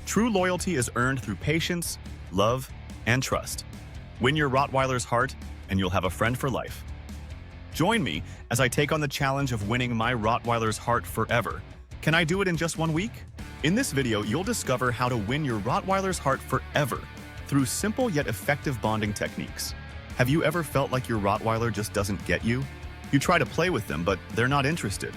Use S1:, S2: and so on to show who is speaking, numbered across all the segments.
S1: True loyalty is earned through patience, love, and trust. Win your Rottweiler's heart, and you'll have a friend for life. Join me as I take on the challenge of winning my Rottweiler's heart forever. Can I do it in just 1 week? In this video, you'll discover how to win your Rottweiler's heart forever through simple yet effective bonding techniques. Have you ever felt like your Rottweiler just doesn't get you? You try to play with them, but they're not interested.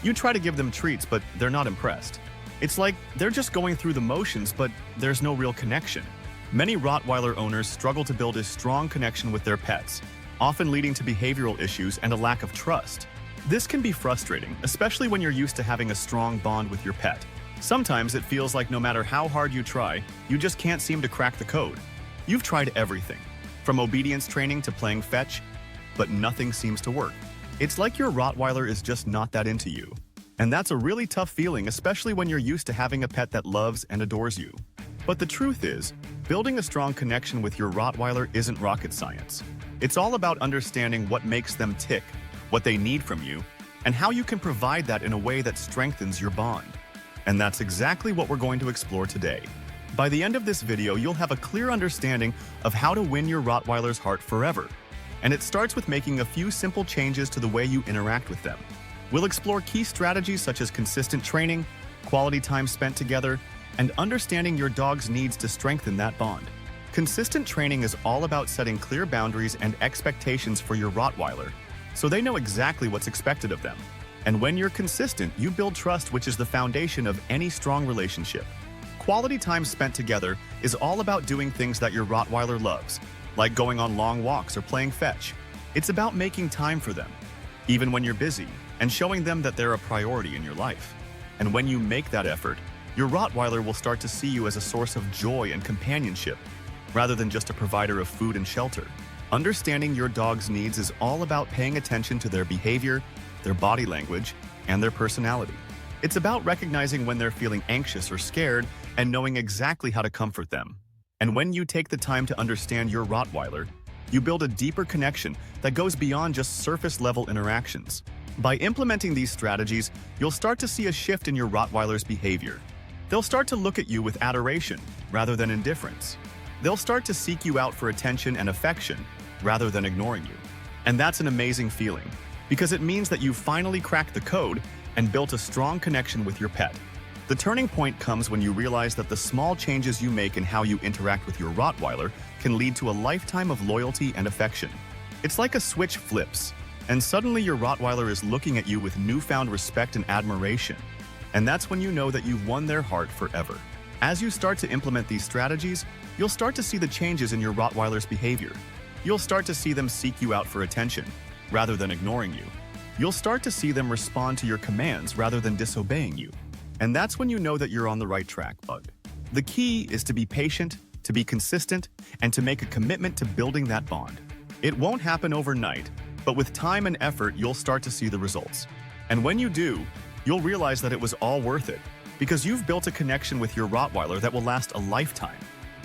S1: You try to give them treats, but they're not impressed. It's like they're just going through the motions, but there's no real connection. Many Rottweiler owners struggle to build a strong connection with their pets, often leading to behavioral issues and a lack of trust. This can be frustrating, especially when you're used to having a strong bond with your pet. Sometimes it feels like no matter how hard you try, you just can't seem to crack the code. You've tried everything, from obedience training to playing fetch, but nothing seems to work. It's like your Rottweiler is just not that into you. And that's a really tough feeling, especially when you're used to having a pet that loves and adores you. But the truth is, building a strong connection with your Rottweiler isn't rocket science. It's all about understanding what makes them tick, what they need from you, and how you can provide that in a way that strengthens your bond. And that's exactly what we're going to explore today. By the end of this video, you'll have a clear understanding of how to win your Rottweiler's heart forever. And it starts with making a few simple changes to the way you interact with them. We'll explore key strategies such as consistent training, quality time spent together, and understanding your dog's needs to strengthen that bond. Consistent training is all about setting clear boundaries and expectations for your Rottweiler, so they know exactly what's expected of them. And when you're consistent, you build trust, which is the foundation of any strong relationship. Quality time spent together is all about doing things that your Rottweiler loves, like going on long walks or playing fetch. It's about making time for them, even when you're busy, and showing them that they're a priority in your life. And when you make that effort, your Rottweiler will start to see you as a source of joy and companionship, rather than just a provider of food and shelter. Understanding your dog's needs is all about paying attention to their behavior, their body language, and their personality. It's about recognizing when they're feeling anxious or scared and knowing exactly how to comfort them. And when you take the time to understand your Rottweiler, you build a deeper connection that goes beyond just surface-level interactions. By implementing these strategies, you'll start to see a shift in your Rottweiler's behavior. They'll start to look at you with adoration rather than indifference. They'll start to seek you out for attention and affection rather than ignoring you. And that's an amazing feeling, because it means that you've finally cracked the code and built a strong connection with your pet. The turning point comes when you realize that the small changes you make in how you interact with your Rottweiler can lead to a lifetime of loyalty and affection. It's like a switch flips, and suddenly your Rottweiler is looking at you with newfound respect and admiration. And that's when you know that you've won their heart forever. As you start to implement these strategies, you'll start to see the changes in your Rottweiler's behavior. You'll start to see them seek you out for attention, rather than ignoring you. You'll start to see them respond to your commands rather than disobeying you. And that's when you know that you're on the right track, bud. The key is to be patient, to be consistent, and to make a commitment to building that bond. It won't happen overnight, but with time and effort, you'll start to see the results. And when you do, you'll realize that it was all worth it, because you've built a connection with your Rottweiler that will last a lifetime.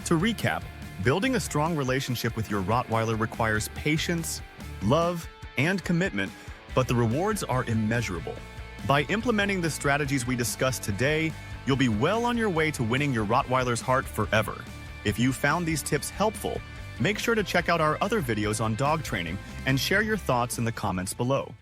S1: To recap, building a strong relationship with your Rottweiler requires patience, love, and commitment, but the rewards are immeasurable. By implementing the strategies we discussed today, you'll be well on your way to winning your Rottweiler's heart forever. If you found these tips helpful, make sure to check out our other videos on dog training and share your thoughts in the comments below.